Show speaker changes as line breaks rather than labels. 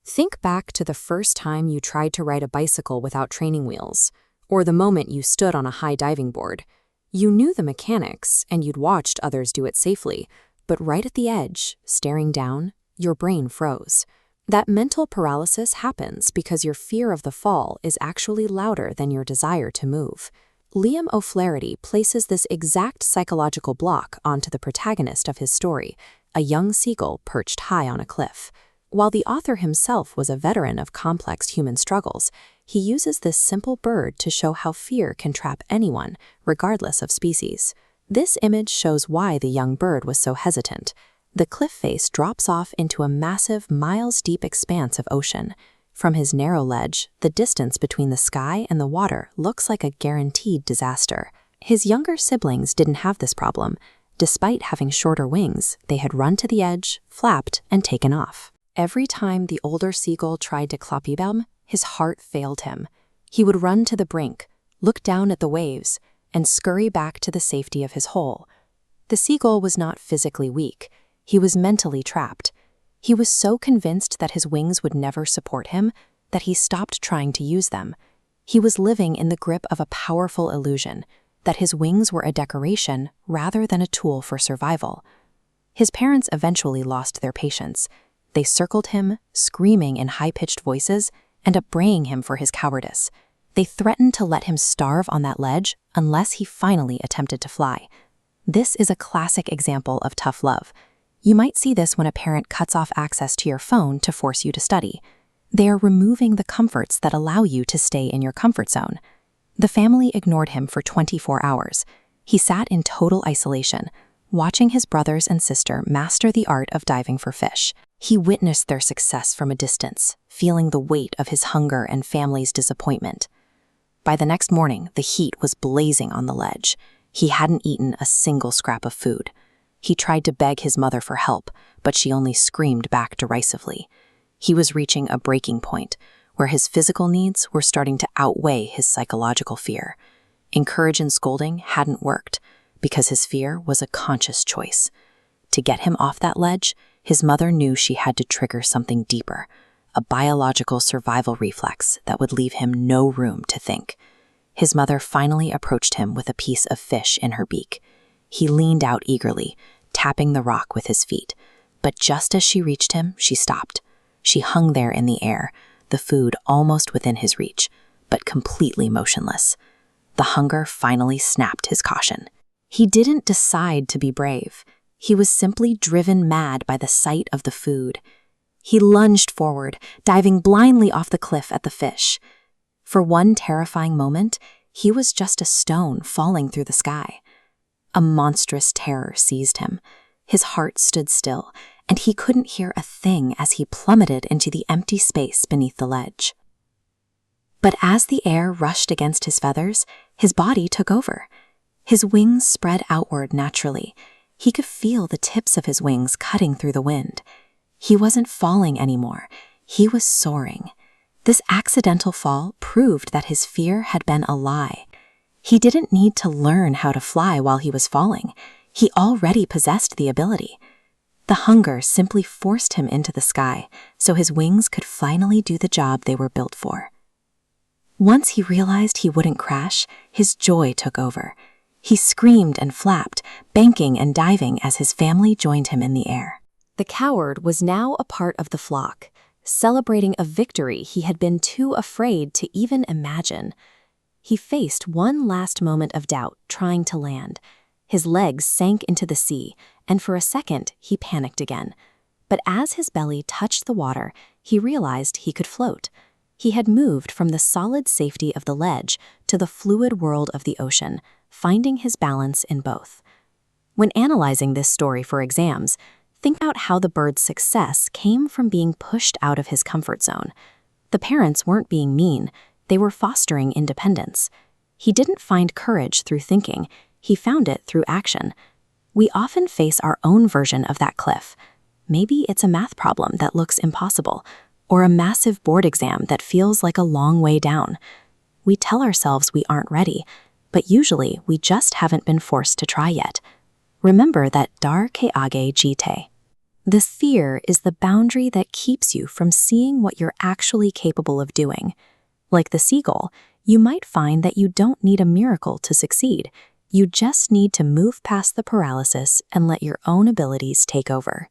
Think back to the first time you tried to ride a bicycle without training wheels, or the moment you stood on a high diving board. You knew the mechanics and you'd watched others do it safely, but right at the edge, staring down, your brain froze. That mental paralysis happens because your fear of the fall is actually louder than your desire to move. Liam O'Flaherty places this exact psychological block onto the protagonist of his story, a young seagull perched high on a cliff. While the author himself was a veteran of complex human struggles, he uses this simple bird to show how fear can trap anyone, regardless of species. This image shows why the young bird was so hesitant. The cliff face drops off into a massive, miles-deep expanse of ocean. From his narrow ledge, the distance between the sky and the water looks like a guaranteed disaster. His younger siblings didn't have this problem. Despite having shorter wings, they had run to the edge, flapped, and taken off. Every time the older seagull tried to klappibam, his heart failed him. He would run to the brink, look down at the waves, and scurry back to the safety of his hole. The seagull was not physically weak. He was mentally trapped. He was so convinced that his wings would never support him that he stopped trying to use them. He was living in the grip of a powerful illusion that his wings were a decoration rather than a tool for survival. His parents eventually lost their patience. They circled him, screaming in high-pitched voices and upbraying him for his cowardice. They threatened to let him starve on that ledge unless he finally attempted to fly. This is a classic example of tough love. You might see this when a parent cuts off access to your phone to force you to study. They are removing the comforts that allow you to stay in your comfort zone. The family ignored him for 24 hours. He sat in total isolation, watching his brothers and sister master the art of diving for fish. He witnessed their success from a distance, feeling the weight of his hunger and family's disappointment. By the next morning, the heat was blazing on the ledge. He hadn't eaten a single scrap of food. He tried to beg his mother for help, but she only screamed back derisively. He was reaching a breaking point, where his physical needs were starting to outweigh his psychological fear. Encourage and scolding hadn't worked, because his fear was a conscious choice. To get him off that ledge, his mother knew she had to trigger something deeper, a biological survival reflex that would leave him no room to think. His mother finally approached him with a piece of fish in her beak. He leaned out eagerly, tapping the rock with his feet. But just as she reached him, she stopped. She hung there in the air, the food almost within his reach, but completely motionless. The hunger finally snapped his caution. He didn't decide to be brave. He was simply driven mad by the sight of the food. He lunged forward, diving blindly off the cliff at the fish. For one terrifying moment, he was just a stone falling through the sky. A monstrous terror seized him. His heart stood still, and he couldn't hear a thing as he plummeted into the empty space beneath the ledge. But as the air rushed against his feathers, his body took over. His wings spread outward naturally. He could feel the tips of his wings cutting through the wind. He wasn't falling anymore. He was soaring. This accidental fall proved that his fear had been a lie. He didn't need to learn how to fly while he was falling. He already possessed the ability. The hunger simply forced him into the sky, so his wings could finally do the job they were built for. Once he realized he wouldn't crash, his joy took over. He screamed and flapped, banking and diving as his family joined him in the air. The coward was now a part of the flock, celebrating a victory he had been too afraid to even imagine. He faced one last moment of doubt trying to land. His legs sank into the sea, and for a second he panicked again. But as his belly touched the water, he realized he could float. He had moved from the solid safety of the ledge to the fluid world of the ocean, finding his balance in both. When analyzing this story for exams, think about how the bird's success came from being pushed out of his comfort zone. The parents weren't being mean. They were fostering independence. He didn't find courage through thinking. He found it through action. We often face our own version of that cliff. Maybe it's a math problem that looks impossible, or a massive board exam that feels like a long way down. We tell ourselves we aren't ready, but usually we just haven't been forced to try yet. Remember that Darr ke Aage Jeet. The fear is the boundary that keeps you from seeing what you're actually capable of doing. Like the seagull, you might find that you don't need a miracle to succeed. You just need to move past the paralysis and let your own abilities take over.